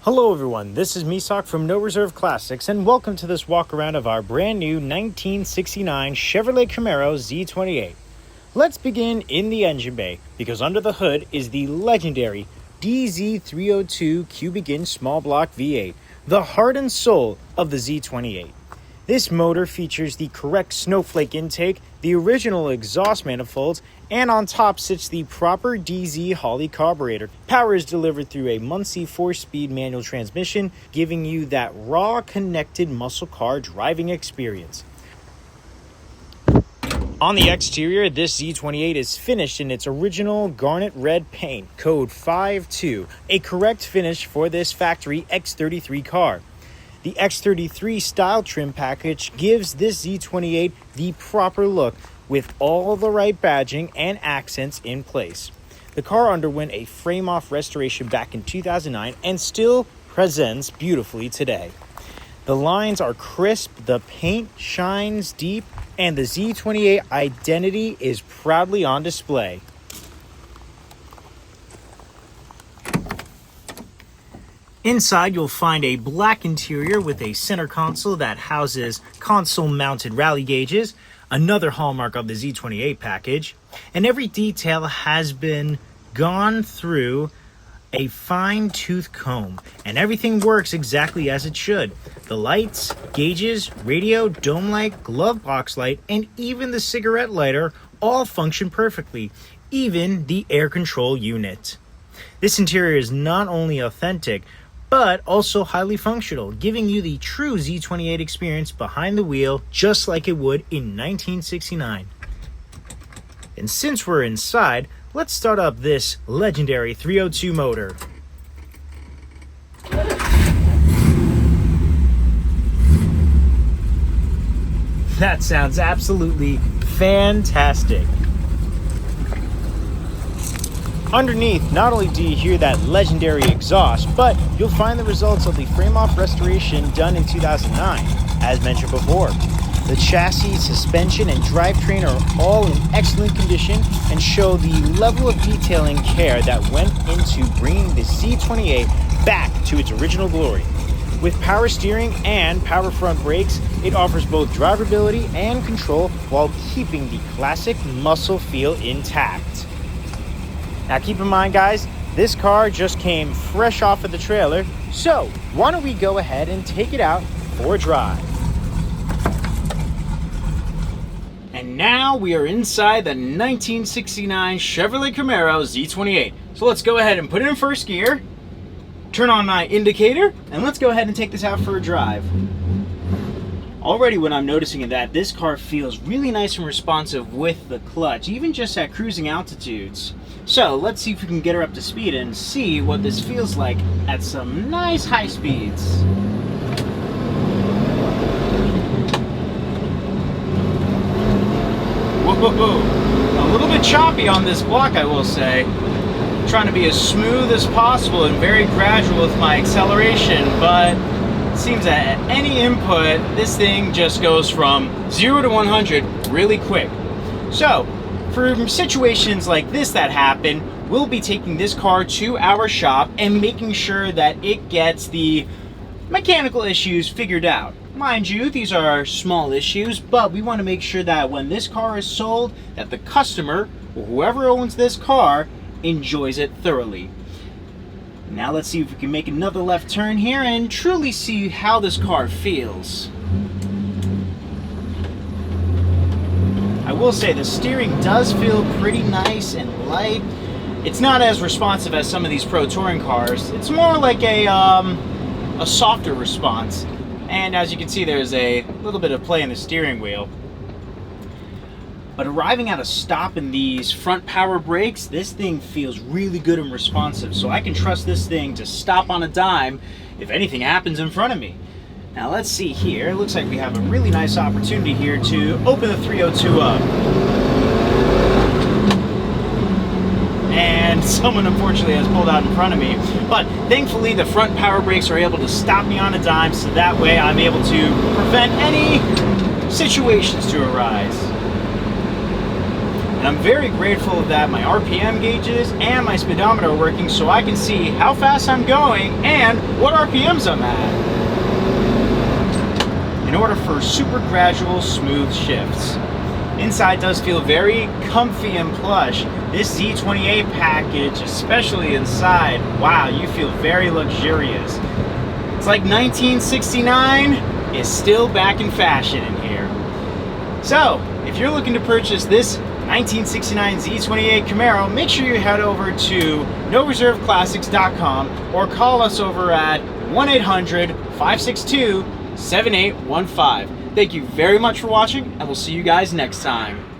Hello everyone, this is Misak from No Reserve Classics and welcome to this walk around of our brand new 1969 Chevrolet Camaro Z28. Let's begin in the engine bay because under the hood is the legendary DZ302 cubic inch small block V8, the heart and soul of the Z28. This motor features the correct snowflake intake, the original exhaust manifolds, and on top sits the proper DZ Holley carburetor. Power is delivered through a Muncie 4-speed manual transmission, giving you that raw, connected muscle car driving experience. On the exterior, this Z28 is finished in its original Garnet Red paint, code 52, a correct finish for this factory X33 car. The X33 style trim package gives this Z28 the proper look with all the right badging and accents in place. The car underwent a frame-off restoration back in 2009 and still presents beautifully today. The lines are crisp, the paint shines deep, and the Z28 identity is proudly on display. Inside, you'll find a black interior with a center console that houses console-mounted rally gauges, another hallmark of the Z28 package, and every detail has been gone through a fine-tooth comb, and everything works exactly as it should. The lights, gauges, radio, dome light, glove box light, and even the cigarette lighter all function perfectly, even the air control unit. This interior is not only authentic, but also highly functional, giving you the true Z28 experience behind the wheel, just like it would in 1969. And since we're inside, let's start up this legendary 302 motor. That sounds absolutely fantastic. Underneath, not only do you hear that legendary exhaust, but you'll find the results of the frame-off restoration done in 2009, as mentioned before. The chassis, suspension, and drivetrain are all in excellent condition and show the level of detail and care that went into bringing the Z28 back to its original glory. With power steering and power front brakes, it offers both drivability and control while keeping the classic muscle feel intact. Now keep in mind guys, this car just came fresh off of the trailer, so why don't we go ahead and take it out for a drive. And now we are inside the 1969 Chevrolet Camaro Z28. So let's go ahead and put it in first gear, turn on my indicator, and let's go ahead and take this out for a drive. Already what I'm noticing is that this car feels really nice and responsive with the clutch, even just at cruising altitudes. So let's see if we can get her up to speed and see what this feels like at some nice high speeds. Whoa, a little bit choppy on this block, I will say. Trying to be as smooth as possible and very gradual with my acceleration, but it seems that at any input, this thing just goes from 0 to 100 really quick. So, for situations like this that happen, we'll be taking this car to our shop and making sure that it gets the mechanical issues figured out. Mind you, these are small issues, but we want to make sure that when this car is sold, that the customer, or whoever owns this car, enjoys it thoroughly. Now let's see if we can make another left turn here and truly see how this car feels. I will say the steering does feel pretty nice and light. It's not as responsive as some of these Pro Touring cars. It's more like a softer response. And as you can see, there's a little bit of play in the steering wheel. But arriving at a stop in these front power brakes, this thing feels really good and responsive. So I can trust this thing to stop on a dime if anything happens in front of me. Now let's see here. It looks like we have a really nice opportunity here to open the 302 up. And someone unfortunately has pulled out in front of me. But thankfully the front power brakes are able to stop me on a dime, so that way I'm able to prevent any situations to arise. And I'm very grateful that my RPM gauges and my speedometer are working so I can see how fast I'm going and what RPMs I'm at, in order for super gradual, smooth shifts. Inside does feel very comfy and plush. This Z28 package, especially inside, wow, you feel very luxurious. It's like 1969 is still back in fashion in here. So, if you're looking to purchase this 1969 Z28 Camaro, make sure you head over to noreserveclassics.com or call us over at 1-800-562-7815. Thank you very much for watching, and we'll see you guys next time.